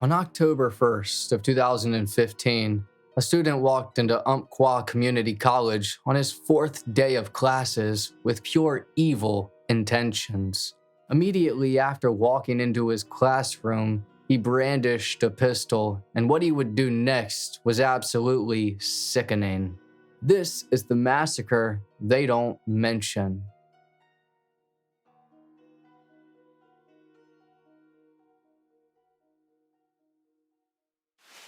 On October 1st of 2015, a student walked into Umpqua Community College on his fourth day of classes with pure evil intentions. Immediately after walking into his classroom, he brandished a pistol, and what he would do next was absolutely sickening. This is the massacre they don't mention.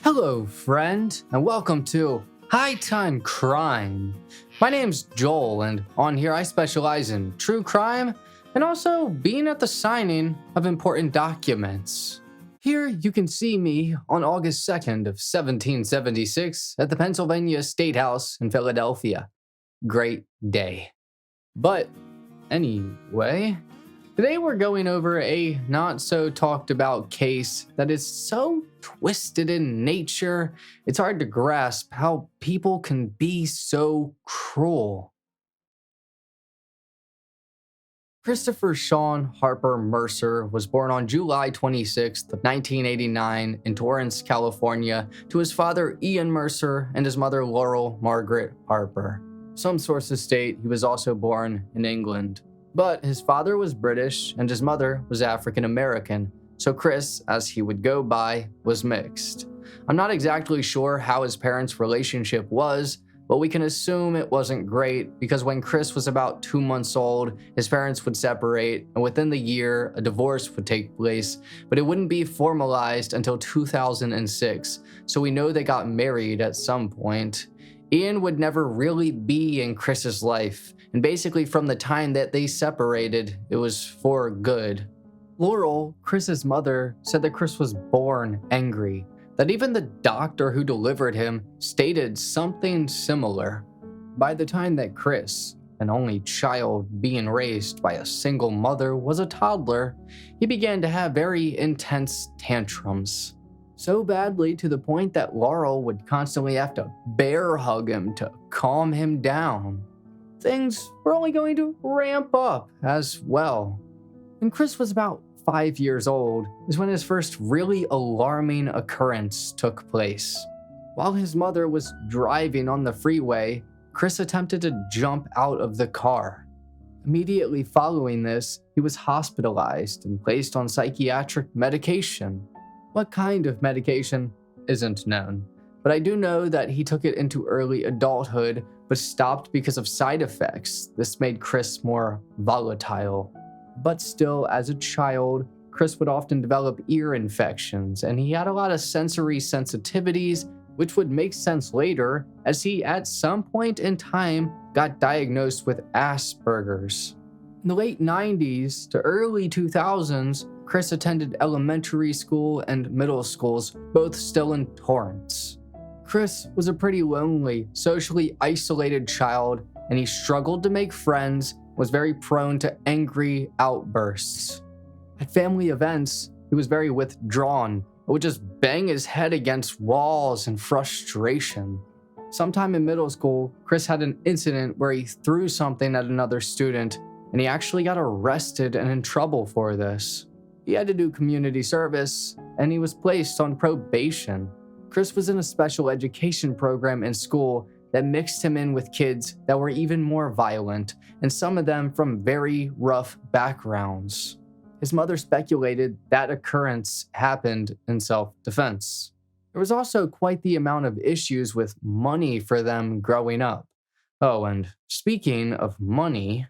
Hello, friend, and welcome to High Time Crime. My name's Joel, and on here I specialize in true crime and also being at the signing of important documents. Here you can see me on August 2nd of 1776 at the Pennsylvania State House in Philadelphia. Great day. But anyway, today we're going over a not so talked about case that is so twisted in nature, it's hard to grasp how people can be so cruel. Christopher Sean Harper Mercer was born on July 26th of 1989 in Torrance, California, to his father Ian Mercer and his mother Laurel Margaret Harper. Some sources state he was also born in England. But his father was British and his mother was African American, so Chris, as he would go by, was mixed. I'm not exactly sure how his parents' relationship was, but we can assume it wasn't great because when Chris was about 2 months old, his parents would separate, and within the year, a divorce would take place, but it wouldn't be formalized until 2006, so we know they got married at some point. Ian would never really be in Chris's life, and basically from the time that they separated, it was for good. Laurel, Chris's mother, said that Chris was born angry, that even the doctor who delivered him stated something similar. By the time that Chris, an only child being raised by a single mother, was a toddler, he began to have very intense tantrums. So badly to the point that Laurel would constantly have to bear hug him to calm him down. Things were only going to ramp up as well. When Chris was about 5 years old is when his first really alarming occurrence took place. While his mother was driving on the freeway, Chris attempted to jump out of the car. Immediately following this, he was hospitalized and placed on psychiatric medication. What kind of medication isn't known, but I do know that he took it into early adulthood but stopped because of side effects. This made Chris more volatile. But still, as a child, Chris would often develop ear infections, and he had a lot of sensory sensitivities, which would make sense later as he, at some point in time, got diagnosed with Asperger's. In the late 90s to early 2000s, Chris attended elementary school and middle schools, both still in Torrance. Chris was a pretty lonely, socially isolated child, and he struggled to make friends, was very prone to angry outbursts. At family events, he was very withdrawn, and would just bang his head against walls in frustration. Sometime in middle school, Chris had an incident where he threw something at another student, and he actually got arrested and in trouble for this. He had to do community service, and he was placed on probation. Chris was in a special education program in school that mixed him in with kids that were even more violent, and some of them from very rough backgrounds. His mother speculated that occurrence happened in self-defense. There was also quite the amount of issues with money for them growing up. Oh, and speaking of money,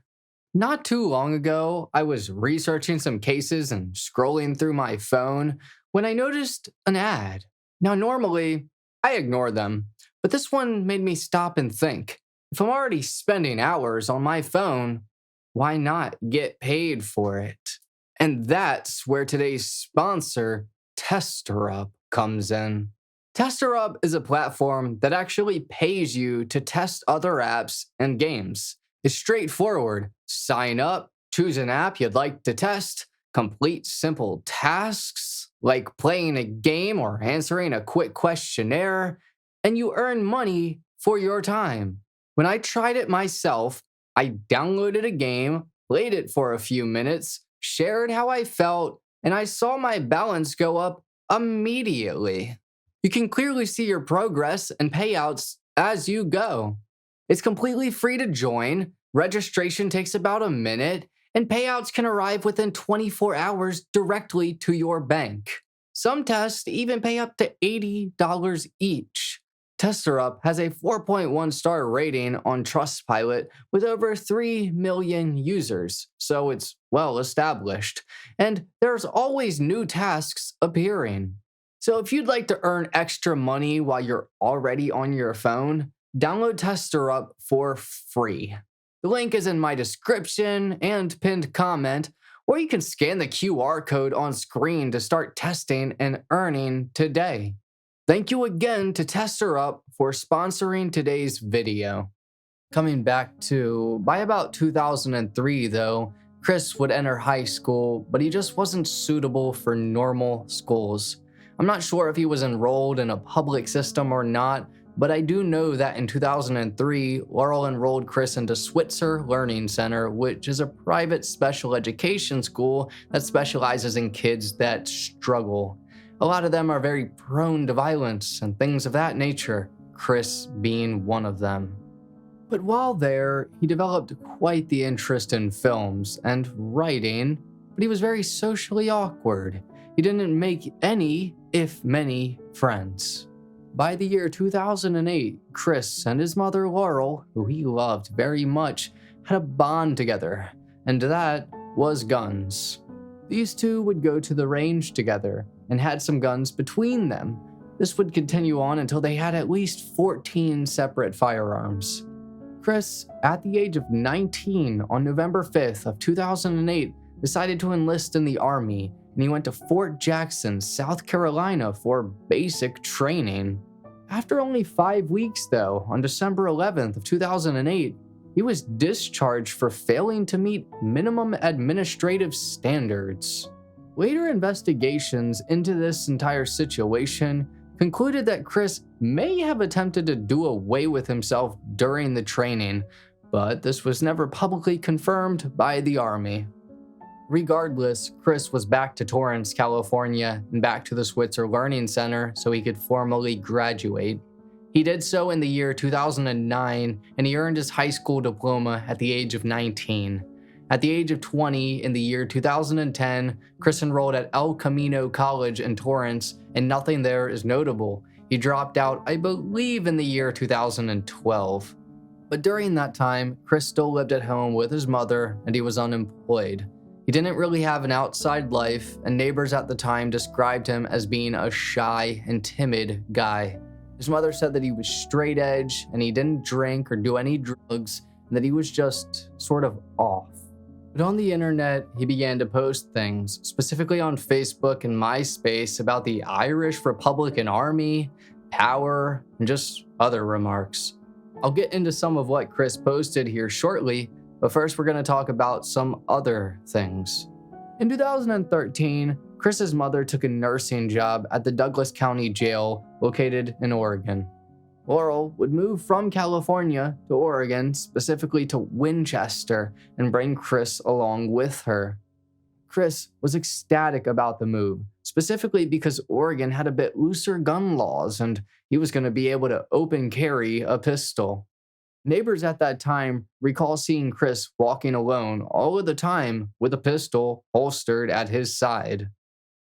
not too long ago, I was researching some cases and scrolling through my phone when I noticed an ad. Now, normally, I ignore them, but this one made me stop and think. If I'm already spending hours on my phone, why not get paid for it? And that's where today's sponsor, TesterUp, comes in. TesterUp is a platform that actually pays you to test other apps and games. It's straightforward. Sign up, choose an app you'd like to test, complete simple tasks like playing a game or answering a quick questionnaire, and you earn money for your time. When I tried it myself, I downloaded a game, played it for a few minutes, shared how I felt, and I saw my balance go up immediately. You can clearly see your progress and payouts as you go. It's completely free to join, registration takes about a minute, and payouts can arrive within 24 hours directly to your bank. Some tests even pay up to $80 each. TesterUp has a 4.1 star rating on Trustpilot with over 3 million users, so it's well established. And there's always new tasks appearing. So if you'd like to earn extra money while you're already on your phone, download TesterUp for free. The link is in my description and pinned comment, or you can scan the QR code on screen to start testing and earning today. Thank you again to TesterUp for sponsoring today's video. Coming back to, by about 2003 though, Chris would enter high school, but he just wasn't suitable for normal schools. I'm not sure if he was enrolled in a public system or not, but I do know that in 2003, Laurel enrolled Chris into Switzer Learning Center, which is a private special education school that specializes in kids that struggle. A lot of them are very prone to violence and things of that nature, Chris being one of them. But while there, he developed quite the interest in films and writing, but he was very socially awkward. He didn't make any, if many, friends. By the year 2008, Chris and his mother Laurel, who he loved very much, had a bond together, and that was guns. These two would go to the range together and had some guns between them. This would continue on until they had at least 14 separate firearms. Chris, at the age of 19 on November 5th of 2008, decided to enlist in the Army, and he went to Fort Jackson, South Carolina for basic training. After only 5 weeks though, on December 11th of 2008, he was discharged for failing to meet minimum administrative standards. Later investigations into this entire situation concluded that Chris may have attempted to do away with himself during the training, but this was never publicly confirmed by the Army. Regardless, Chris was back to Torrance, California, and back to the Switzer Learning Center so he could formally graduate. He did so in the year 2009, and he earned his high school diploma at the age of 19. At the age of 20, in the year 2010, Chris enrolled at El Camino College in Torrance, and nothing there is notable. He dropped out, I believe, in the year 2012. But during that time, Chris still lived at home with his mother, and he was unemployed. He didn't really have an outside life, and neighbors at the time described him as being a shy and timid guy. His mother said that he was straight edge, and he didn't drink or do any drugs, and that he was just sort of off. But on the internet, he began to post things, specifically on Facebook and MySpace, about the Irish Republican Army, power, and just other remarks. I'll get into some of what Chris posted here shortly, but first we're going to talk about some other things. In 2013, Chris's mother took a nursing job at the Douglas County Jail located in Oregon. Laurel would move from California to Oregon, specifically to Winchester, and bring Chris along with her. Chris was ecstatic about the move, specifically because Oregon had a bit looser gun laws and he was going to be able to open carry a pistol. Neighbors at that time recall seeing Chris walking alone all of the time with a pistol holstered at his side.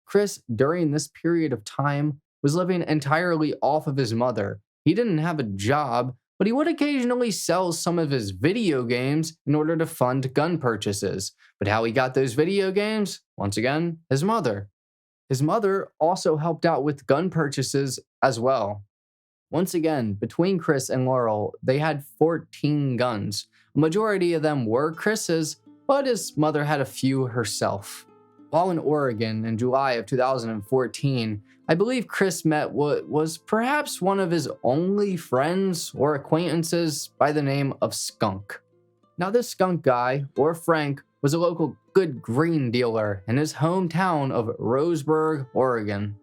Chris, during this period of time, was living entirely off of his mother. He didn't have a job, but he would occasionally sell some of his video games in order to fund gun purchases. But how he got those video games? Once again, his mother. His mother also helped out with gun purchases as well. Once again, between Chris and Laurel, they had 14 guns. A majority of them were Chris's, but his mother had a few herself. While in Oregon in July of 2014, I believe Chris met what was perhaps one of his only friends or acquaintances by the name of Skunk. Now this Skunk guy, or Frank, was a local good green dealer in his hometown of Roseburg, Oregon.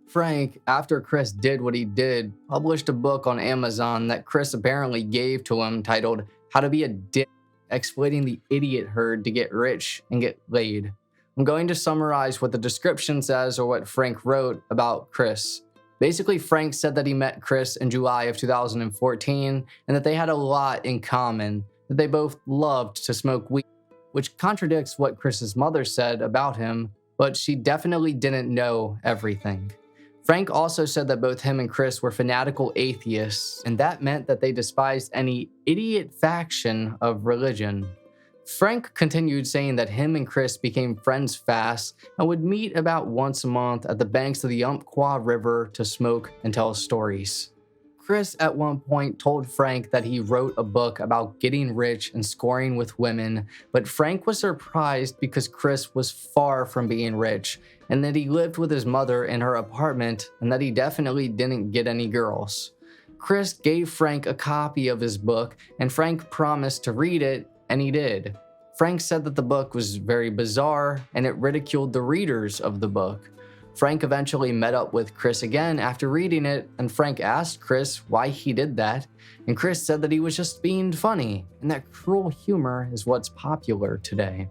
Frank, after Chris did what he did, published a book on Amazon that Chris apparently gave to him titled How to Be a Dick, Exploiting the Idiot Herd to Get Rich and Get Laid. I'm going to summarize what the description says or what Frank wrote about Chris. Basically, Frank said that he met Chris in July of 2014 and that they had a lot in common, that they both loved to smoke weed, which contradicts what Chris's mother said about him, but she definitely didn't know everything. Frank also said that both him and Chris were fanatical atheists, and that meant that they despised any idiot faction of religion. Frank continued saying that him and Chris became friends fast and would meet about once a month at the banks of the Umpqua River to smoke and tell stories. Chris at one point told Frank that he wrote a book about getting rich and scoring with women, but Frank was surprised because Chris was far from being rich, and that he lived with his mother in her apartment, and that he definitely didn't get any girls. Chris gave Frank a copy of his book, and Frank promised to read it, and he did. Frank said that the book was very bizarre, and it ridiculed the readers of the book. Frank eventually met up with Chris again after reading it, and Frank asked Chris why he did that, and Chris said that he was just being funny, and that cruel humor is what's popular today.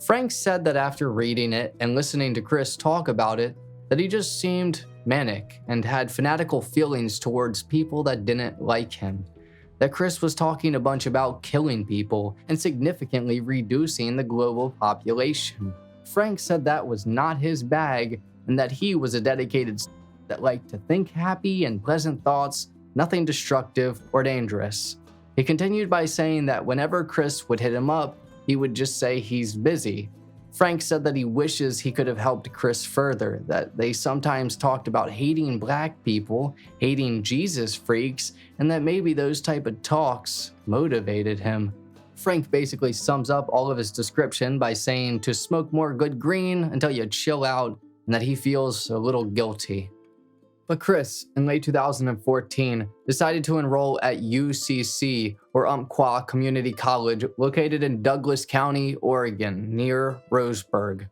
Frank said that after reading it and listening to Chris talk about it, that he just seemed manic and had fanatical feelings towards people that didn't like him. That Chris was talking a bunch about killing people and significantly reducing the global population. Frank said that was not his bag, and that he was a dedicated that liked to think happy and pleasant thoughts, nothing destructive or dangerous. He continued by saying that whenever Chris would hit him up, he would just say he's busy. Frank said that he wishes he could have helped Chris further, that they sometimes talked about hating black people, hating Jesus freaks, and that maybe those type of talks motivated him. Frank basically sums up all of his description by saying to smoke more good green until you chill out, and that he feels a little guilty. But Chris, in late 2014, decided to enroll at UCC, or Umpqua Community College, located in Douglas County, Oregon, near Roseburg.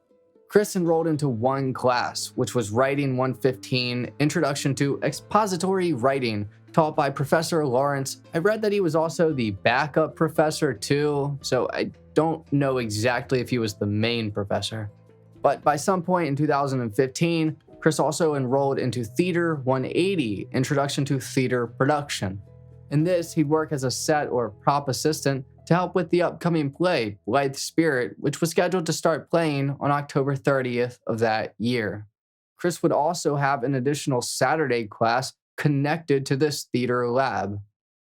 Chris enrolled into one class, which was Writing 115, Introduction to Expository Writing, taught by Professor Lawrence. I read that he was also the backup professor too, so I don't know exactly if he was the main professor. But by some point in 2015, Chris also enrolled into Theater 180, Introduction to Theater Production. In this, he'd work as a set or prop assistant to help with the upcoming play, Blithe Spirit, which was scheduled to start playing on October 30th of that year. Chris would also have an additional Saturday class connected to this theater lab.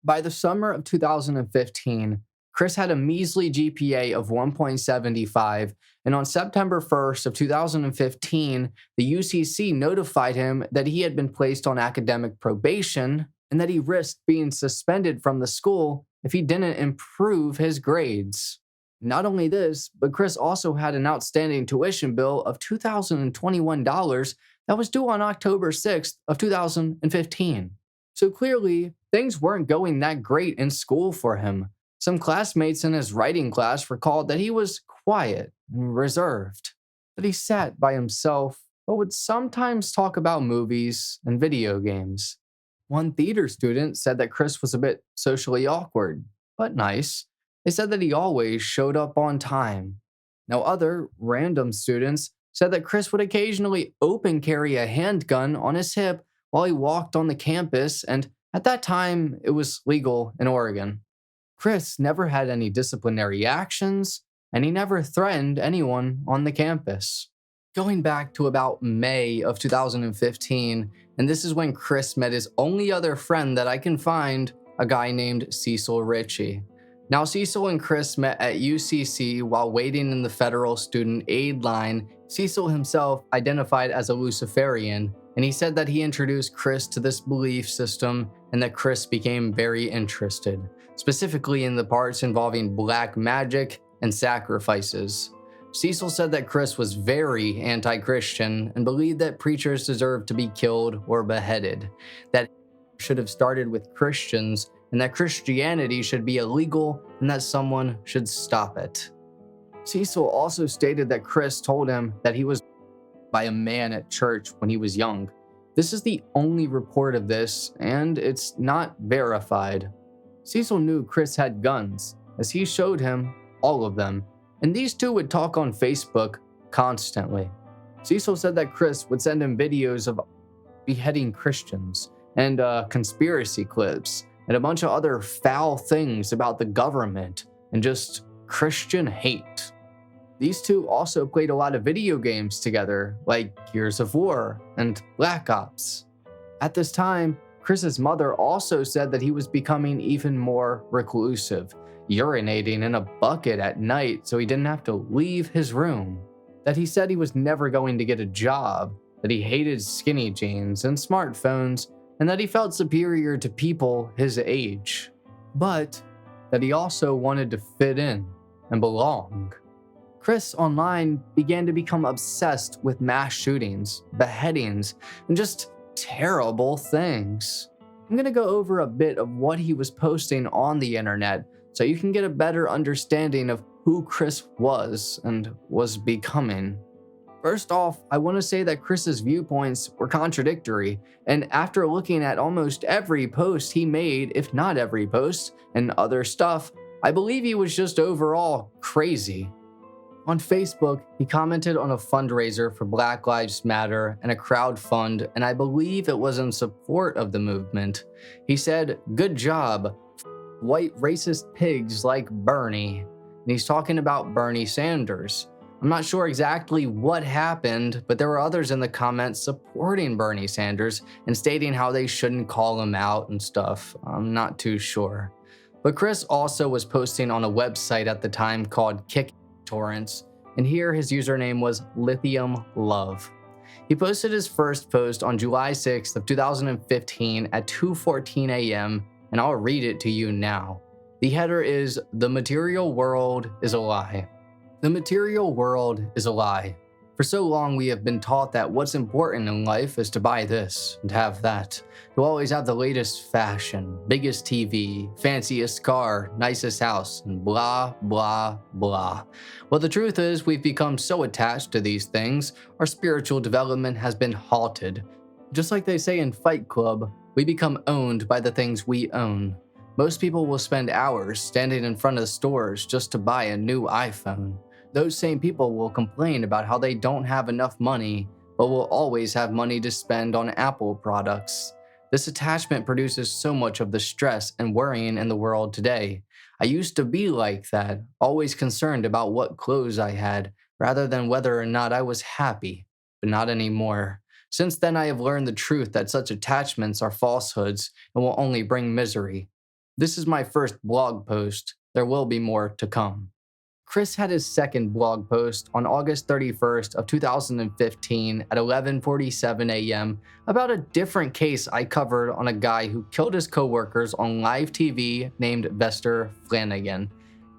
By the summer of 2015, Chris had a measly GPA of 1.75, and on September 1st of 2015, the UCC notified him that he had been placed on academic probation and that he risked being suspended from the school if he didn't improve his grades. Not only this, but Chris also had an outstanding tuition bill of $2,021 that was due on October 6th of 2015. So clearly, things weren't going that great in school for him. Some classmates in his writing class recalled that he was quiet and reserved, that he sat by himself, but would sometimes talk about movies and video games. One theater student said that Chris was a bit socially awkward, but nice. They said that he always showed up on time. Now, other random students said that Chris would occasionally open carry a handgun on his hip while he walked on the campus, and at that time, it was legal in Oregon. Chris never had any disciplinary actions, and he never threatened anyone on the campus. Going back to about May of 2015, and this is when Chris met his only other friend that I can find, a guy named Cecil Ritchie. Now, Cecil and Chris met at UCC while waiting in the federal student aid line. Cecil himself identified as a Luciferian, and he said that he introduced Chris to this belief system and that Chris became very interested, specifically in the parts involving black magic and sacrifices. Cecil said that Chris was very anti-Christian and believed that preachers deserved to be killed or beheaded, that should have started with Christians, and that Christianity should be illegal and that someone should stop it. Cecil also stated that Chris told him that he was by a man at church when he was young. This is the only report of this, and it's not verified. Cecil knew Chris had guns, as he showed him all of them, and these two would talk on Facebook, constantly. Cecil said that Chris would send him videos of beheading Christians and conspiracy clips and a bunch of other foul things about the government and just Christian hate. These two also played a lot of video games together, like Gears of War and Black Ops. At this time, Chris's mother also said that he was becoming even more reclusive, urinating in a bucket at night so he didn't have to leave his room. That he said he was never going to get a job, that he hated skinny jeans and smartphones, and that he felt superior to people his age. But that he also wanted to fit in and belong. Chris online began to become obsessed with mass shootings, beheadings, and just terrible things. I'm going to go over a bit of what he was posting on the internet so you can get a better understanding of who Chris was and was becoming. First off, I want to say that Chris's viewpoints were contradictory, and after looking at almost every post he made, if not every post, and other stuff, I believe he was just overall crazy. On Facebook, he commented on a fundraiser for Black Lives Matter and a crowdfund, and I believe it was in support of the movement. He said, "Good job, white racist pigs like Bernie." And he's talking about Bernie Sanders. I'm not sure exactly what happened, but there were others in the comments supporting Bernie Sanders and stating how they shouldn't call him out and stuff. I'm not too sure. But Chris also was posting on a website at the time called Torrents, and here his username was Lithium Love. He posted his first post on July 6th of 2015 at 2:14 a.m., and I'll read it to you now. The header is, "The material world is a lie." The material world is a lie. For so long we have been taught that what's important in life is to buy this and have that, to always have the latest fashion, biggest TV, fanciest car, nicest house, and blah, blah, blah. Well, the truth is we've become so attached to these things, our spiritual development has been halted. Just like they say in Fight Club, we become owned by the things we own. Most people will spend hours standing in front of stores just to buy a new iPhone. Those same people will complain about how they don't have enough money, but will always have money to spend on Apple products. This attachment produces so much of the stress and worrying in the world today. I used to be like that, always concerned about what clothes I had, rather than whether or not I was happy, but not anymore. Since then, I have learned the truth that such attachments are falsehoods and will only bring misery. This is my first blog post. There will be more to come. Chris had his second blog post on August 31st of 2015 at 11:47 a.m. about a different case I covered on a guy who killed his coworkers on live TV named Vester Flanagan.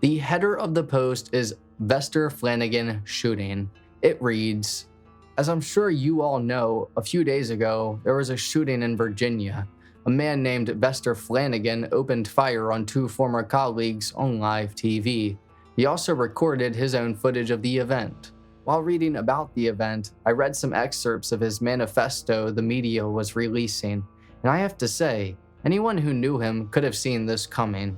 The header of the post is Vester Flanagan shooting. It reads, "As I'm sure you all know, a few days ago, there was a shooting in Virginia. A man named Vester Flanagan opened fire on two former colleagues on live TV. He also recorded his own footage of the event. While reading about the event, I read some excerpts of his manifesto the media was releasing, and I have to say, anyone who knew him could have seen this coming.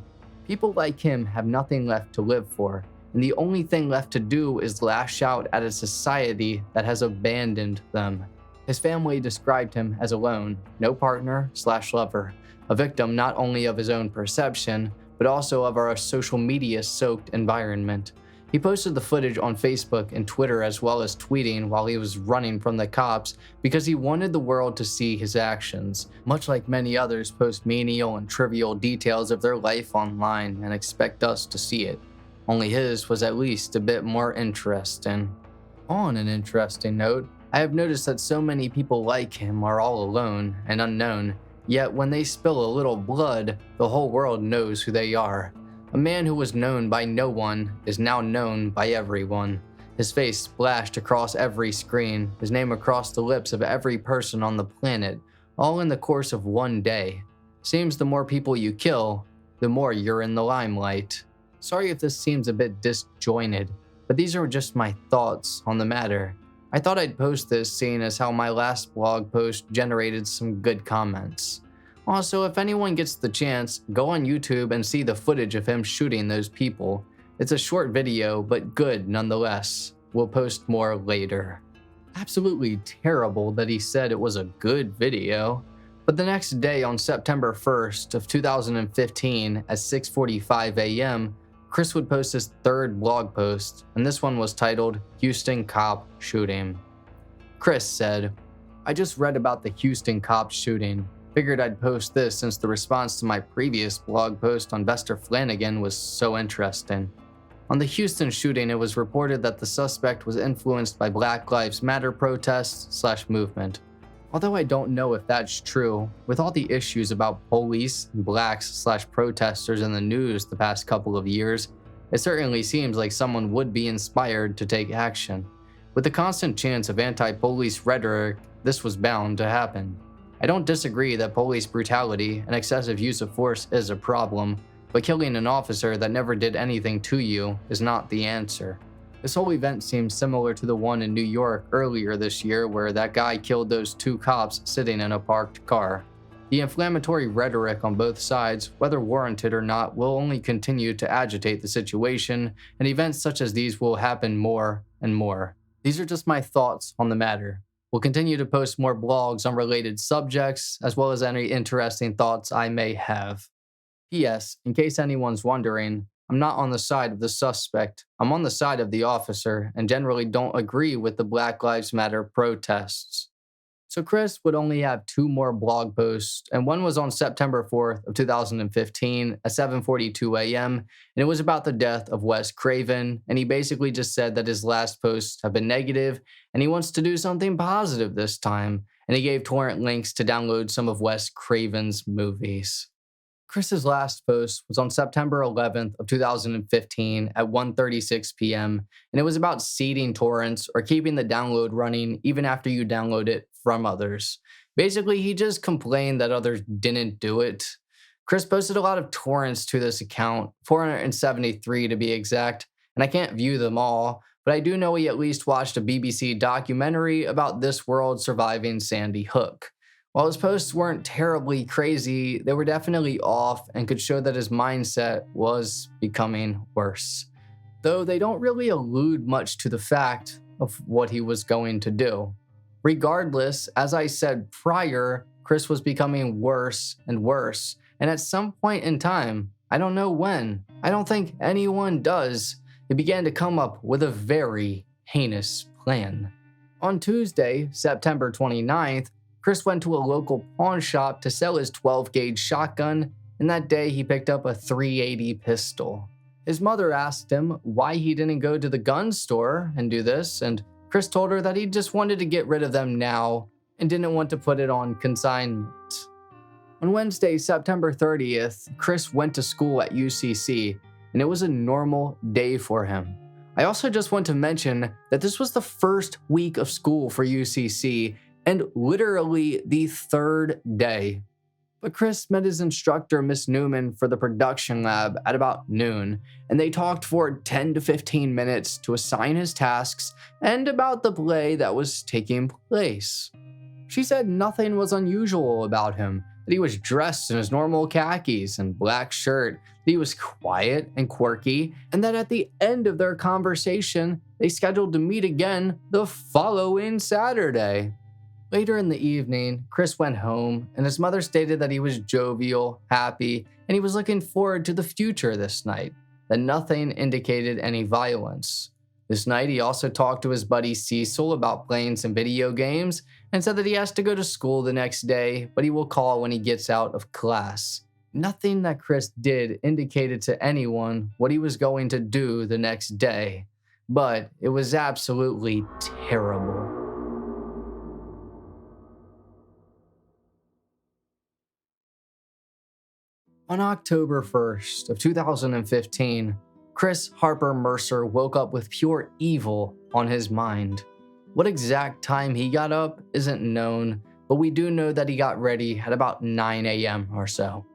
People like him have nothing left to live for, and the only thing left to do is lash out at a society that has abandoned them. His family described him as alone, no partner/lover, a victim not only of his own perception, but also of our social media-soaked environment. He posted the footage on Facebook and Twitter as well as tweeting while he was running from the cops because he wanted the world to see his actions, much like many others post menial and trivial details of their life online and expect us to see it. Only his was at least a bit more interesting. On an interesting note, I have noticed that so many people like him are all alone and unknown, yet when they spill a little blood, the whole world knows who they are. A man who was known by no one is now known by everyone. His face splashed across every screen, his name across the lips of every person on the planet, all in the course of one day. Seems the more people you kill, the more you're in the limelight. Sorry if this seems a bit disjointed, but these are just my thoughts on the matter. I thought I'd post this seeing as how my last blog post generated some good comments. Also, if anyone gets the chance, go on YouTube and see the footage of him shooting those people. It's a short video, but good nonetheless. We'll post more later. Absolutely terrible that he said it was a good video. But the next day, on September 1st of 2015 at 6:45 a.m., Chris would post his third blog post, and this one was titled Houston Cop Shooting. Chris said, "I just read about the Houston cop shooting. Figured I'd post this since the response to my previous blog post on Bester Flanagan was so interesting. On the Houston shooting, it was reported that the suspect was influenced by Black Lives Matter protests/movement. Although I don't know if that's true, with all the issues about police and blacks/protesters in the news the past couple of years, it certainly seems like someone would be inspired to take action. With the constant chance of anti-police rhetoric, this was bound to happen. I don't disagree that police brutality and excessive use of force is a problem, but killing an officer that never did anything to you is not the answer. This whole event seems similar to the one in New York earlier this year where that guy killed those two cops sitting in a parked car. The inflammatory rhetoric on both sides, whether warranted or not, will only continue to agitate the situation, and events such as these will happen more and more. These are just my thoughts on the matter. We'll continue to post more blogs on related subjects, as well as any interesting thoughts I may have. P.S. In case anyone's wondering, I'm not on the side of the suspect. I'm on the side of the officer, and generally don't agree with the Black Lives Matter protests." So Chris would only have 2 more blog posts, and one was on September 4th of 2015 at 7:42 a.m., and it was about the death of Wes Craven, and he basically just said that his last posts have been negative, and he wants to do something positive this time, and he gave torrent links to download some of Wes Craven's movies. Chris's last post was on September 11th of 2015 at 1:36 p.m., and it was about seeding torrents or keeping the download running even after you download it from others. Basically, he just complained that others didn't do it. Chris posted a lot of torrents to this account, 473 to be exact, and I can't view them all, but I do know he at least watched a BBC documentary about this world surviving Sandy Hook. While his posts weren't terribly crazy, they were definitely off and could show that his mindset was becoming worse. Though they don't really allude much to the fact of what he was going to do. Regardless, as I said prior, Chris was becoming worse and worse, and at some point in time, I don't know when, I don't think anyone does, he began to come up with a very heinous plan. On Tuesday, September 29th, Chris went to a local pawn shop to sell his 12-gauge shotgun, and that day he picked up a .380 pistol. His mother asked him why he didn't go to the gun store and do this, and Chris told her that he just wanted to get rid of them now and didn't want to put it on consignment. On Wednesday, September 30th, Chris went to school at UCC, and it was a normal day for him. I also just want to mention that this was the first week of school for UCC, and literally the 3rd day. But Chris met his instructor, Miss Newman, for the production lab at about noon, and they talked for 10 to 15 minutes to assign his tasks and about the play that was taking place. She said nothing was unusual about him, that he was dressed in his normal khakis and black shirt, that he was quiet and quirky, and that at the end of their conversation, they scheduled to meet again the following Saturday. Later in the evening, Chris went home, and his mother stated that he was jovial, happy, and he was looking forward to the future this night, that nothing indicated any violence. This night, he also talked to his buddy Cecil about playing some video games and said that he has to go to school the next day, but he will call when he gets out of class. Nothing that Chris did indicated to anyone what he was going to do the next day, but it was absolutely terrible. On October 1st of 2015, Chris Harper Mercer woke up with pure evil on his mind. What exact time he got up isn't known, but we do know that he got ready at about 9 a.m. or so.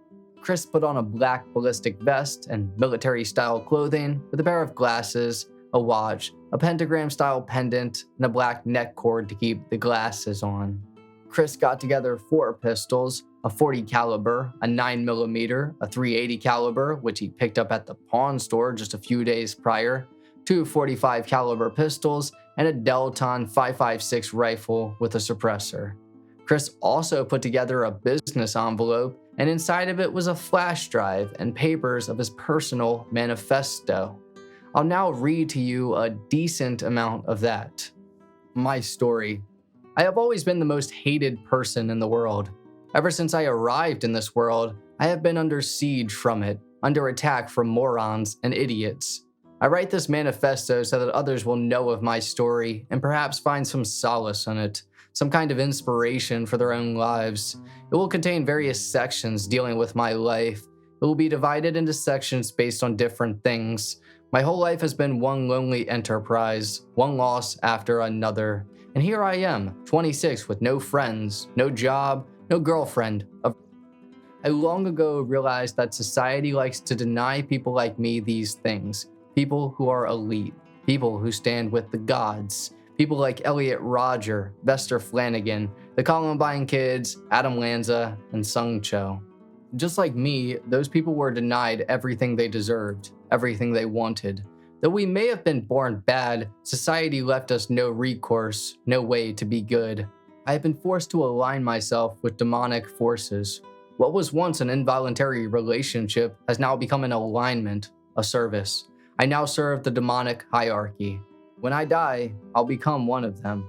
Chris put on a black ballistic vest and military-style clothing with a pair of glasses, a watch, a pentagram-style pendant, and a black neck cord to keep the glasses on. Chris got together 4 pistols, a .40 caliber, a 9mm, a .380 caliber, which he picked up at the pawn store just a few days prior, 2 .45 caliber pistols, and a Delton 5.56 rifle with a suppressor. Chris also put together a business envelope, and inside of it was a flash drive and papers of his personal manifesto. I'll now read to you a decent amount of that. My story. I have always been the most hated person in the world. Ever since I arrived in this world, I have been under siege from it, under attack from morons and idiots. I write this manifesto so that others will know of my story and perhaps find some solace in it, some kind of inspiration for their own lives. It will contain various sections dealing with my life. It will be divided into sections based on different things. My whole life has been one lonely enterprise, one loss after another. And here I am, 26, with no friends, no job, no girlfriend. I long ago realized that society likes to deny people like me these things. People who are elite, people who stand with the gods, people like Elliot Rodger, Bester Flanagan, the Columbine Kids, Adam Lanza, and Sung Cho. Just like me, those people were denied everything they deserved, everything they wanted. Though we may have been born bad, society left us no recourse, no way to be good. I have been forced to align myself with demonic forces. What was once an involuntary relationship has now become an alignment, a service. I now serve the demonic hierarchy. When I die, I'll become one of them,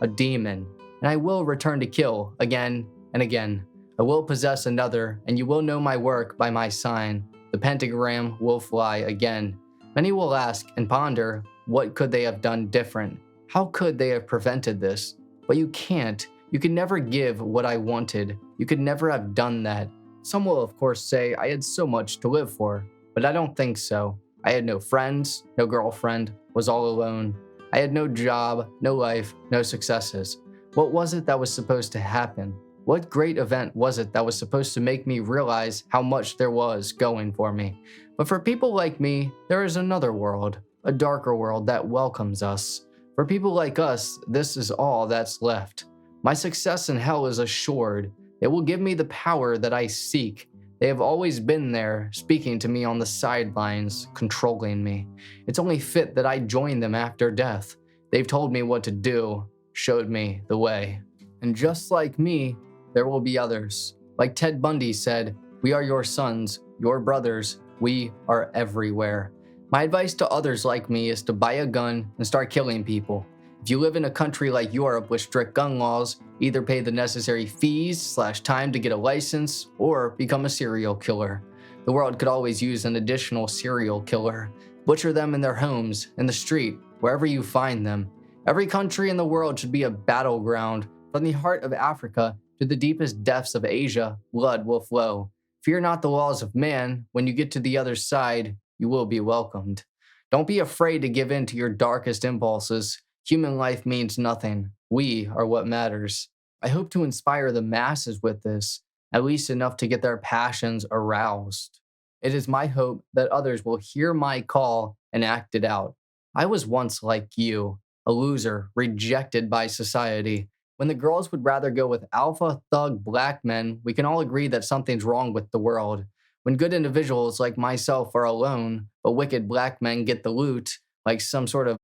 a demon, and I will return to kill again and again. I will possess another, and you will know my work by my sign. The pentagram will fly again. Many will ask and ponder, what could they have done different? How could they have prevented this? But you can't. You could never give what I wanted. You could never have done that. Some will of course say I had so much to live for, but I don't think so. I had no friends, no girlfriend, was all alone. I had no job, no life, no successes. What was it that was supposed to happen? What great event was it that was supposed to make me realize how much there was going for me? But for people like me, there is another world, a darker world that welcomes us. For people like us, this is all that's left. My success in hell is assured. It will give me the power that I seek. They have always been there, speaking to me on the sidelines, controlling me. It's only fit that I join them after death. They've told me what to do, showed me the way. And just like me, there will be others. Like Ted Bundy said, we are your sons, your brothers, we are everywhere. My advice to others like me is to buy a gun and start killing people. If you live in a country like Europe with strict gun laws, either pay the necessary fees/time to get a license or become a serial killer. The world could always use an additional serial killer. Butcher them in their homes, in the street, wherever you find them. Every country in the world should be a battleground. From the heart of Africa to the deepest depths of Asia, blood will flow. Fear not the laws of man. When you get to the other side, you will be welcomed. Don't be afraid to give in to your darkest impulses. Human life means nothing. We are what matters. I hope to inspire the masses with this, at least enough to get their passions aroused. It is my hope that others will hear my call and act it out. I was once like you, a loser, rejected by society. When the girls would rather go with alpha thug black men, we can all agree that something's wrong with the world. When good individuals like myself are alone, but wicked black men get the loot, like some sort of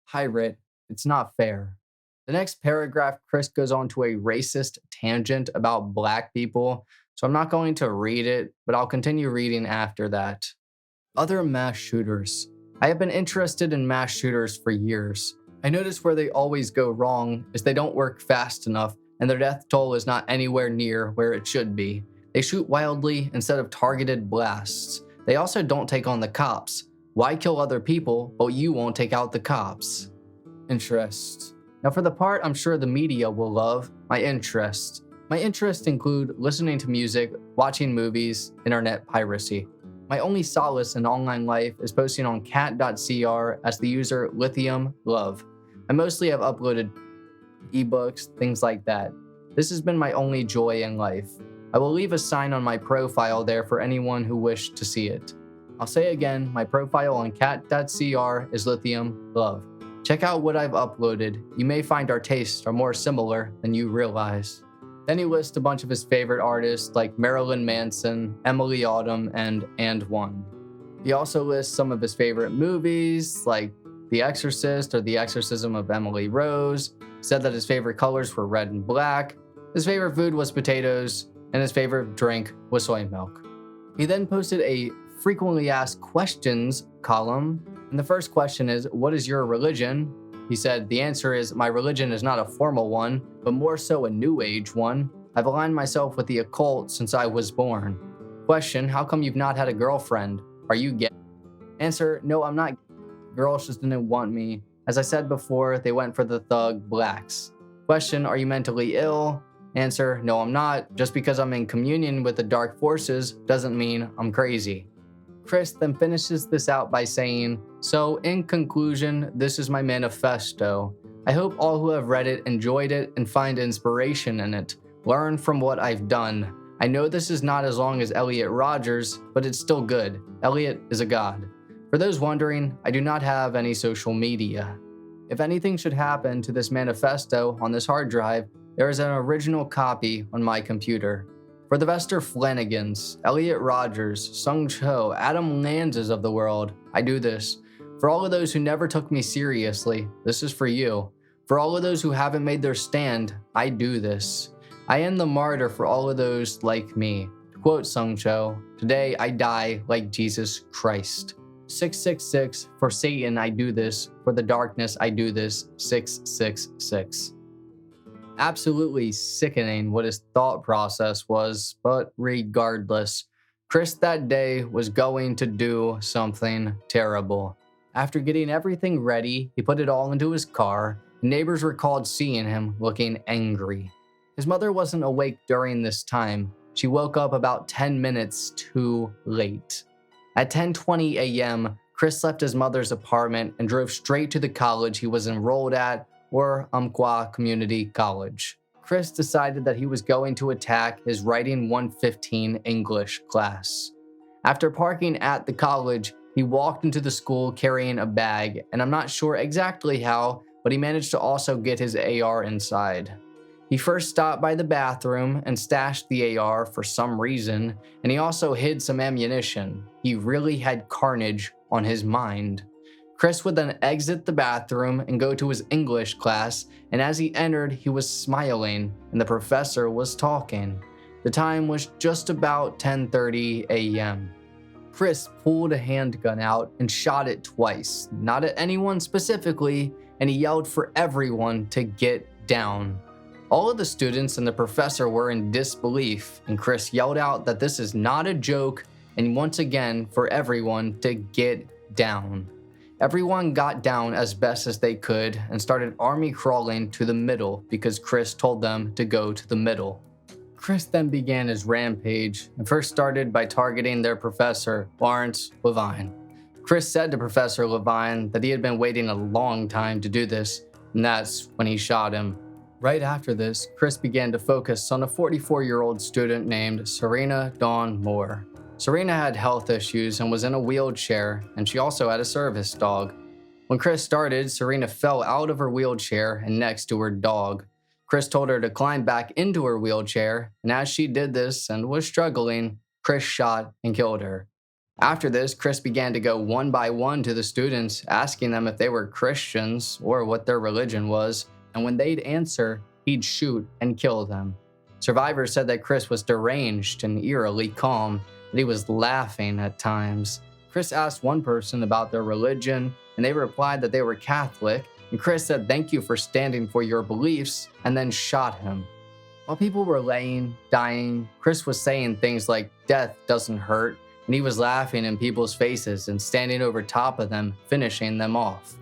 pirate, it's not fair. The next paragraph, Chris goes on to a racist tangent about black people, so I'm not going to read it, but I'll continue reading after that. Other mass shooters. I have been interested in mass shooters for years. I notice where they always go wrong is they don't work fast enough, and their death toll is not anywhere near where it should be. They shoot wildly instead of targeted blasts. They also don't take on the cops. Why kill other people, but you won't take out the cops? Interest. Now for the part I'm sure the media will love, my interests. My interests include listening to music, watching movies, internet piracy. My only solace in online life is posting on cat.cr as the user lithiumlove. I mostly have uploaded ebooks, things like that. This has been my only joy in life. I will leave a sign on my profile there for anyone who wished to see it. I'll say again, my profile on cat.cr is lithiumlove. Check out what I've uploaded. You may find our tastes are more similar than you realize. Then he lists a bunch of his favorite artists like Marilyn Manson, Emily Autumn, and One. He also lists some of his favorite movies, like The Exorcist or The Exorcism of Emily Rose. He said that his favorite colors were red and black, his favorite food was potatoes, and his favorite drink was soy milk. He then posted a frequently asked questions column, and the first question is, "What is your religion?" He said, "The answer is, my religion is not a formal one, but more so a new age one. I've aligned myself with the occult since I was born." Question, "How come you've not had a girlfriend? Are you gay?" Answer, "No, I'm not. Girls just didn't want me. As I said before, they went for the thug blacks." Question, "Are you mentally ill?" Answer, "No, I'm not. Just because I'm in communion with the dark forces doesn't mean I'm crazy." Chris then finishes this out by saying, "So, in conclusion, this is my manifesto. I hope all who have read it enjoyed it and find inspiration in it. Learn from what I've done. I know this is not as long as Elliot Rodgers, but it's still good. Elliot is a god. For those wondering, I do not have any social media. If anything should happen to this manifesto on this hard drive, there is an original copy on my computer. For the Vester Flanagans, Elliot Rodgers, Sung Cho, Adam Lanzas of the world, I do this. For all of those who never took me seriously, this is for you. For all of those who haven't made their stand, I do this. I am the martyr for all of those like me." To quote Sung Cho, "Today I die like Jesus Christ. 666, for Satan I do this, for the darkness I do this, 666. Absolutely sickening what his thought process was, but regardless, Chris that day was going to do something terrible. After getting everything ready, he put it all into his car, and neighbors recalled seeing him looking angry. His mother wasn't awake during this time. She woke up about 10 minutes too late. At 10:20 a.m., Chris left his mother's apartment and drove straight to the college he was enrolled at, or Umpqua Community College. Chris decided that he was going to attack his Writing 115 English class. After parking at the college, he walked into the school carrying a bag, and I'm not sure exactly how, but he managed to also get his AR inside. He first stopped by the bathroom and stashed the AR for some reason, and he also hid some ammunition. He really had carnage on his mind. Chris would then exit the bathroom and go to his English class, and as he entered, he was smiling, and the professor was talking. The time was just about 10:30 a.m. Chris pulled a handgun out and shot it twice, not at anyone specifically, and he yelled for everyone to get down. All of the students and the professor were in disbelief, and Chris yelled out that this is not a joke, and once again for everyone to get down. Everyone got down as best as they could and started army crawling to the middle because Chris told them to go to the middle. Chris then began his rampage and first started by targeting their professor, Lawrence Levine. Chris said to Professor Levine that he had been waiting a long time to do this, and that's when he shot him. Right after this, Chris began to focus on a 44-year-old student named Serena Dawn Moore. Serena had health issues and was in a wheelchair, and she also had a service dog. When Chris started, Serena fell out of her wheelchair and next to her dog. Chris told her to climb back into her wheelchair, and as she did this and was struggling, Chris shot and killed her. After this, Chris began to go one by one to the students, asking them if they were Christians or what their religion was, and when they'd answer, he'd shoot and kill them. Survivors said that Chris was deranged and eerily calm, but he was laughing at times. Chris asked one person about their religion, and they replied that they were Catholic, and Chris said thank you for standing for your beliefs, and then shot him. While people were laying, dying, Chris was saying things like death doesn't hurt, and he was laughing in people's faces and standing over top of them, finishing them off.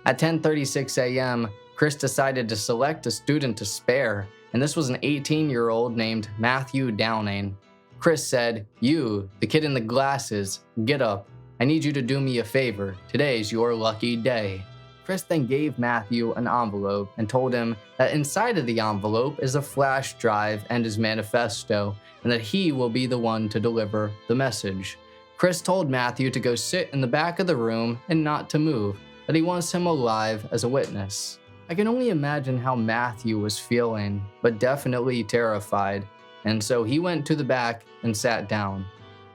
At 10:36 a.m., Chris decided to select a student to spare, and this was an 18-year-old named Matthew Downing. Chris said, "You, the kid in the glasses, get up. I need you to do me a favor. Today's your lucky day." Chris then gave Matthew an envelope and told him that inside of the envelope is a flash drive and his manifesto, and that he will be the one to deliver the message. Chris told Matthew to go sit in the back of the room and not to move, that he wants him alive as a witness. I can only imagine how Matthew was feeling, but definitely terrified, and so he went to the back and sat down.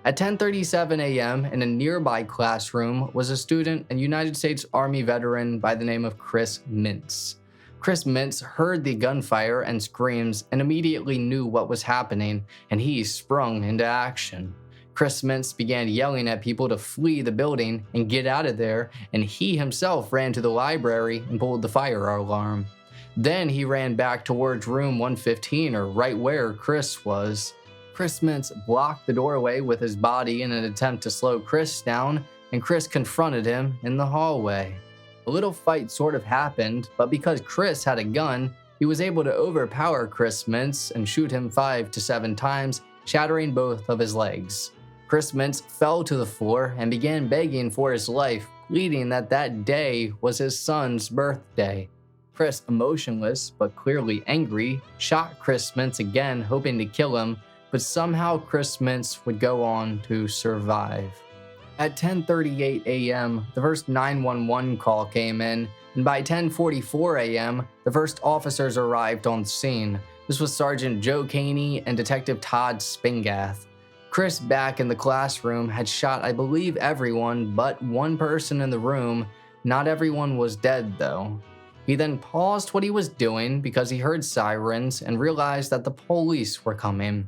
At 10:37 a.m., in a nearby classroom was a student and United States Army veteran by the name of Chris Mintz. Chris Mintz heard the gunfire and screams and immediately knew what was happening, and he sprung into action. Chris Mintz began yelling at people to flee the building and get out of there, and he himself ran to the library and pulled the fire alarm. Then he ran back towards room 115, or right where Chris was. Chris Mintz blocked the doorway with his body in an attempt to slow Chris down, and Chris confronted him in the hallway. A little fight sort of happened, but because Chris had a gun, he was able to overpower Chris Mintz and shoot him 5 to 7 times, shattering both of his legs. Chris Mintz fell to the floor and began begging for his life, pleading that that day was his son's birthday. Chris, emotionless but clearly angry, shot Chris Mintz again, hoping to kill him, but somehow Chris Mintz would go on to survive. At 10:38 a.m., the first 911 call came in, and by 10:44 a.m., the first officers arrived on scene. This was Sergeant Joe Caney and Detective Todd Spingath. Chris, back in the classroom, had shot, I believe, everyone but one person in the room. Not everyone was dead, though. He then paused what he was doing because he heard sirens and realized that the police were coming.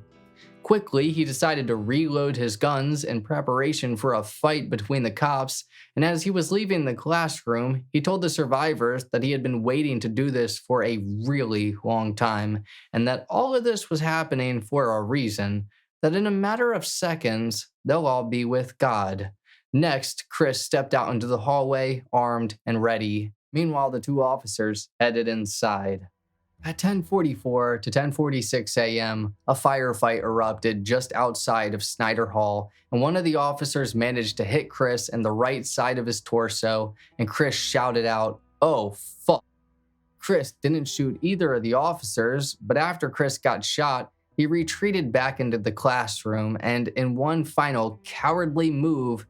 Quickly, he decided to reload his guns in preparation for a fight between the cops, and as he was leaving the classroom, he told the survivors that he had been waiting to do this for a really long time, and that all of this was happening for a reason, that in a matter of seconds, they'll all be with God. Next, Chris stepped out into the hallway, armed and ready. Meanwhile, the two officers headed inside. At 10:44 to 10:46 a.m., a firefight erupted just outside of Snyder Hall, and one of the officers managed to hit Chris in the right side of his torso, and Chris shouted out, "Oh, fuck." Chris didn't shoot either of the officers, but after Chris got shot, he retreated back into the classroom, and in one final cowardly move,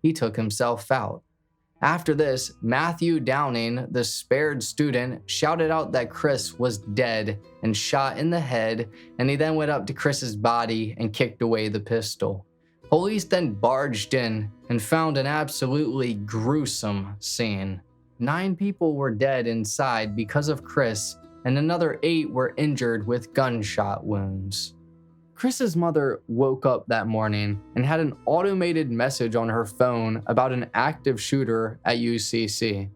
he took himself out. After this, Matthew Downing, the spared student, shouted out that Chris was dead and shot in the head, and he then went up to Chris's body and kicked away the pistol. Police then barged in and found an absolutely gruesome scene. 9 people were dead inside because of Chris, and another 8 were injured with gunshot wounds. Chris's mother woke up that morning and had an automated message on her phone about an active shooter at UCC.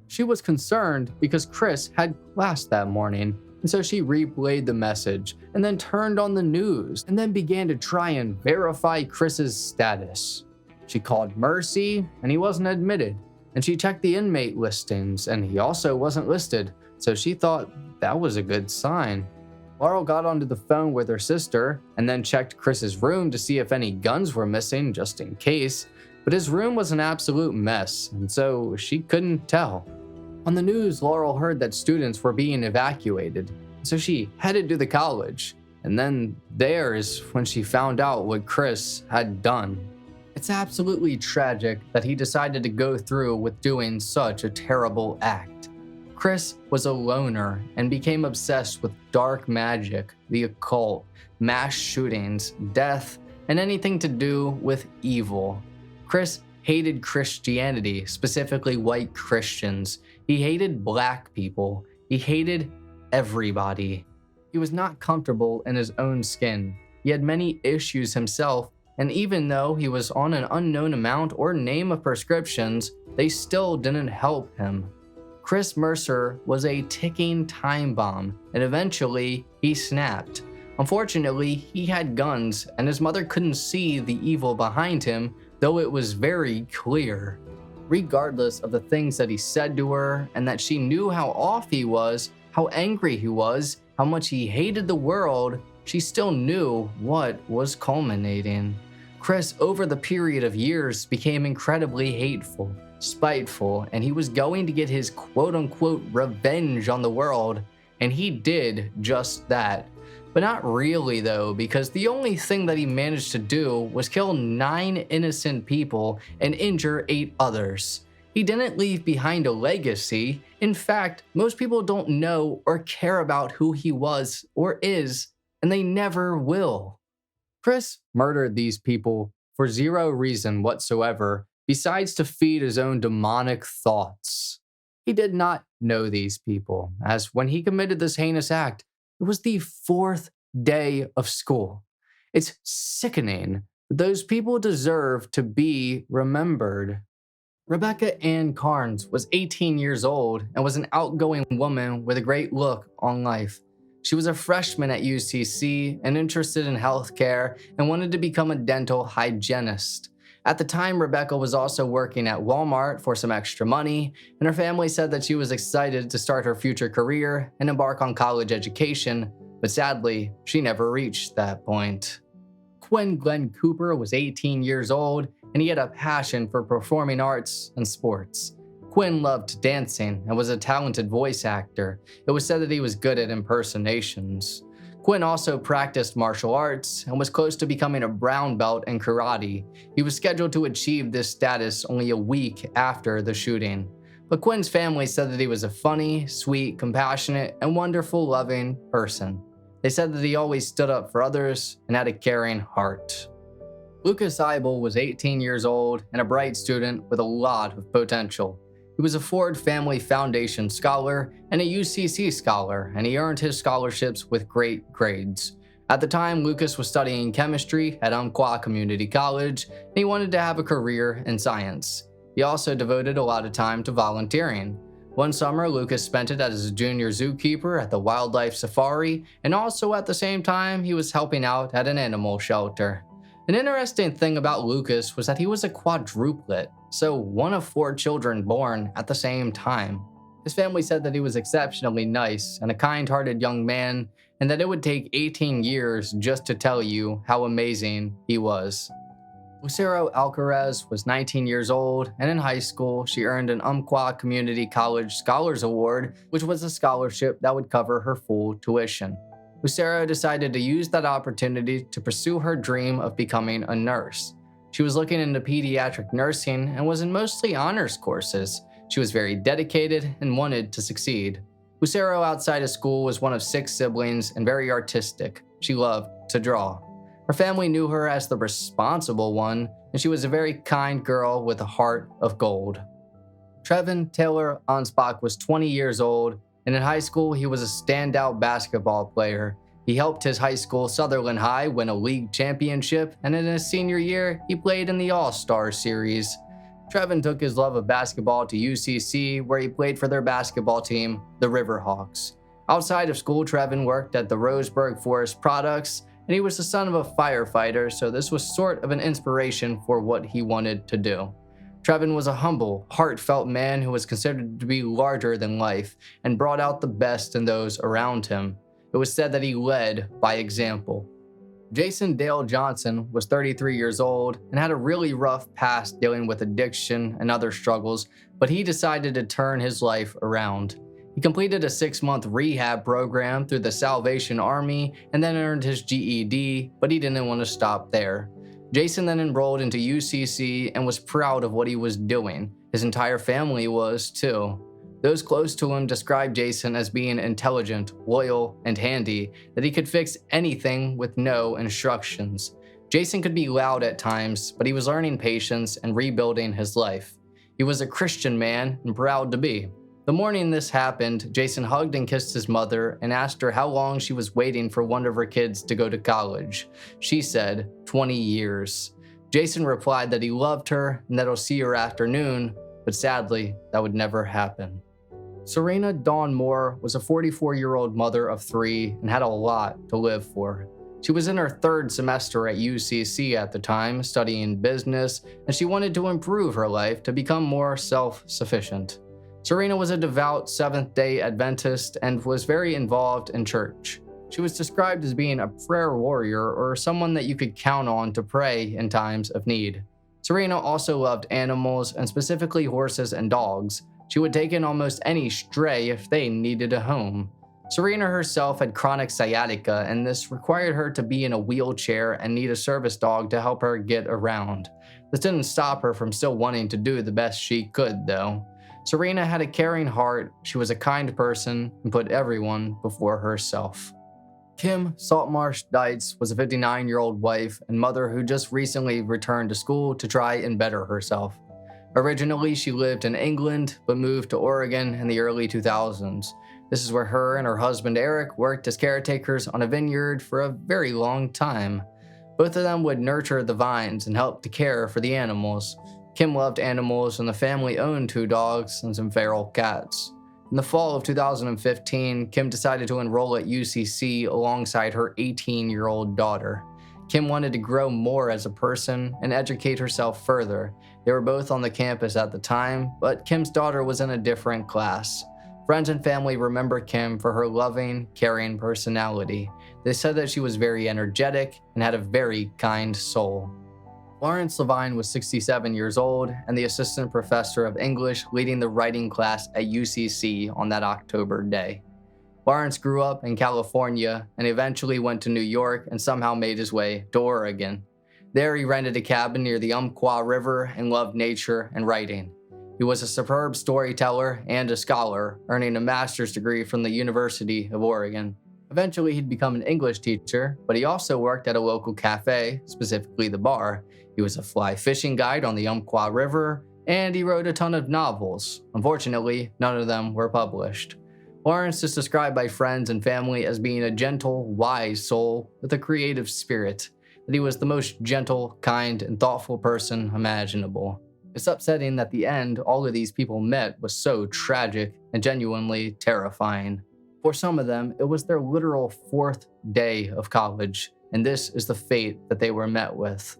She was concerned because Chris had class that morning, and so she replayed the message and then turned on the news and then began to try and verify Chris's status. She called Mercy and he wasn't admitted, and she checked the inmate listings and he also wasn't listed, so she thought that was a good sign. Laurel got onto the phone with her sister and then checked Chris's room to see if any guns were missing just in case, but his room was an absolute mess, and so she couldn't tell. On the news, Laurel heard that students were being evacuated, so she headed to the college, and then there is when she found out what Chris had done. It's absolutely tragic that he decided to go through with doing such a terrible act. Chris was a loner and became obsessed with dark magic, the occult, mass shootings, death, and anything to do with evil. Chris hated Christianity, specifically white Christians. He hated black people. He hated everybody. He was not comfortable in his own skin. He had many issues himself, and even though he was on an unknown amount or name of prescriptions, they still didn't help him. Chris Mercer was a ticking time bomb, and eventually he snapped. Unfortunately, he had guns, and his mother couldn't see the evil behind him, though it was very clear. Regardless of the things that he said to her, and that she knew how off he was, how angry he was, how much he hated the world, she still knew what was culminating. Chris, over the period of years, became incredibly hateful, spiteful, and he was going to get his quote-unquote revenge on the world, and he did just that. But not really though, because the only thing that he managed to do was kill 9 innocent people and injure 8 others. He didn't leave behind a legacy. In fact, most people don't know or care about who he was or is, and they never will. Chris murdered these people for zero reason whatsoever besides to feed his own demonic thoughts. He did not know these people, as when he committed this heinous act, it was the fourth day of school. It's sickening, but those people deserve to be remembered. Rebecca Ann Carnes was 18 years old and was an outgoing woman with a great look on life. She was a freshman at UCC and interested in healthcare and wanted to become a dental hygienist. At the time, Rebecca was also working at Walmart for some extra money, and her family said that she was excited to start her future career and embark on college education, but sadly, she never reached that point. Quinn Glenn Cooper was 18 years old, and he had a passion for performing arts and sports. Quinn loved dancing and was a talented voice actor. It was said that he was good at impersonations. Quinn also practiced martial arts and was close to becoming a brown belt in karate. He was scheduled to achieve this status only a week after the shooting. But Quinn's family said that he was a funny, sweet, compassionate, and wonderful, loving person. They said that he always stood up for others and had a caring heart. Lucas Eibel was 18 years old and a bright student with a lot of potential. He was a Ford Family Foundation scholar and a UCC scholar, and he earned his scholarships with great grades. At the time, Lucas was studying chemistry at Umpqua Community College, and he wanted to have a career in science. He also devoted a lot of time to volunteering. One summer, Lucas spent it as a junior zookeeper at the wildlife safari, and also at the same time, he was helping out at an animal shelter. An interesting thing about Lucas was that he was a quadruplet, so one of 4 children born at the same time. His family said that he was exceptionally nice and a kind-hearted young man, and that it would take 18 years just to tell you how amazing he was. Lucero Alcaraz was 19 years old, and in high school, she earned an Umpqua Community College Scholars Award, which was a scholarship that would cover her full tuition. Lucero decided to use that opportunity to pursue her dream of becoming a nurse. She was looking into pediatric nursing and was in mostly honors courses. She was very dedicated and wanted to succeed. Lucero outside of school was one of 6 siblings and very artistic. She loved to draw. Her family knew her as the responsible one, and she was a very kind girl with a heart of gold. Trevin Taylor Ansbach was 20 years old, and in high school, he was a standout basketball player. He helped his high school, Sutherland High, win a league championship, and in his senior year, he played in the All-Star Series. Trevin took his love of basketball to UCC, where he played for their basketball team, the Riverhawks. Outside of school, Trevin worked at the Roseburg Forest Products, and he was the son of a firefighter, so this was sort of an inspiration for what he wanted to do. Trevin was a humble, heartfelt man who was considered to be larger than life and brought out the best in those around him. It was said that he led by example. Jason Dale Johnson was 33 years old and had a really rough past dealing with addiction and other struggles, but he decided to turn his life around. He completed a 6-month rehab program through the Salvation Army and then earned his GED, but he didn't want to stop there. Jason then enrolled into UCC and was proud of what he was doing. His entire family was too. Those close to him described Jason as being intelligent, loyal, and handy, that he could fix anything with no instructions. Jason could be loud at times, but he was learning patience and rebuilding his life. He was a Christian man and proud to be. The morning this happened, Jason hugged and kissed his mother and asked her how long she was waiting for one of her kids to go to college. She said, 20 years. Jason replied that he loved her and that he'll see her afternoon, but sadly, that would never happen. Serena Dawn Moore was a 44-year-old mother of 3 and had a lot to live for. She was in her 3rd semester at UCC at the time, studying business, and she wanted to improve her life to become more self-sufficient. Serena was a devout Seventh-day Adventist and was very involved in church. She was described as being a prayer warrior or someone that you could count on to pray in times of need. Serena also loved animals and specifically horses and dogs. She would take in almost any stray if they needed a home. Serena herself had chronic sciatica, and this required her to be in a wheelchair and need a service dog to help her get around. This didn't stop her from still wanting to do the best she could, though. Serena had a caring heart, she was a kind person, and put everyone before herself. Kim Saltmarsh Dietz was a 59-year-old wife and mother who just recently returned to school to try and better herself. Originally, she lived in England, but moved to Oregon in the early 2000s. This is where her and her husband Eric worked as caretakers on a vineyard for a very long time. Both of them would nurture the vines and help to care for the animals. Kim loved animals, and the family owned 2 dogs and some feral cats. In the fall of 2015, Kim decided to enroll at UCC alongside her 18-year-old daughter. Kim wanted to grow more as a person and educate herself further. They were both on the campus at the time, but Kim's daughter was in a different class. Friends and family remember Kim for her loving, caring personality. They said that she was very energetic and had a very kind soul. Lawrence Levine was 67 years old and the assistant professor of English leading the writing class at UCC on that October day. Lawrence grew up in California and eventually went to New York and somehow made his way to Oregon. There he rented a cabin near the Umpqua River and loved nature and writing. He was a superb storyteller and a scholar, earning a master's degree from the University of Oregon. Eventually he'd become an English teacher, but he also worked at a local cafe, specifically the bar. He was a fly fishing guide on the Umpqua River, and he wrote a ton of novels. Unfortunately, none of them were published. Lawrence is described by friends and family as being a gentle, wise soul with a creative spirit, that he was the most gentle, kind, and thoughtful person imaginable. It's upsetting that the end all of these people met was so tragic and genuinely terrifying. For some of them, it was their literal 4th day of college, and this is the fate that they were met with.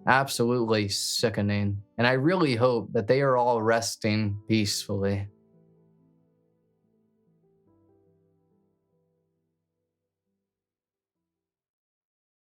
Absolutely sickening, and I really hope that they are all resting peacefully.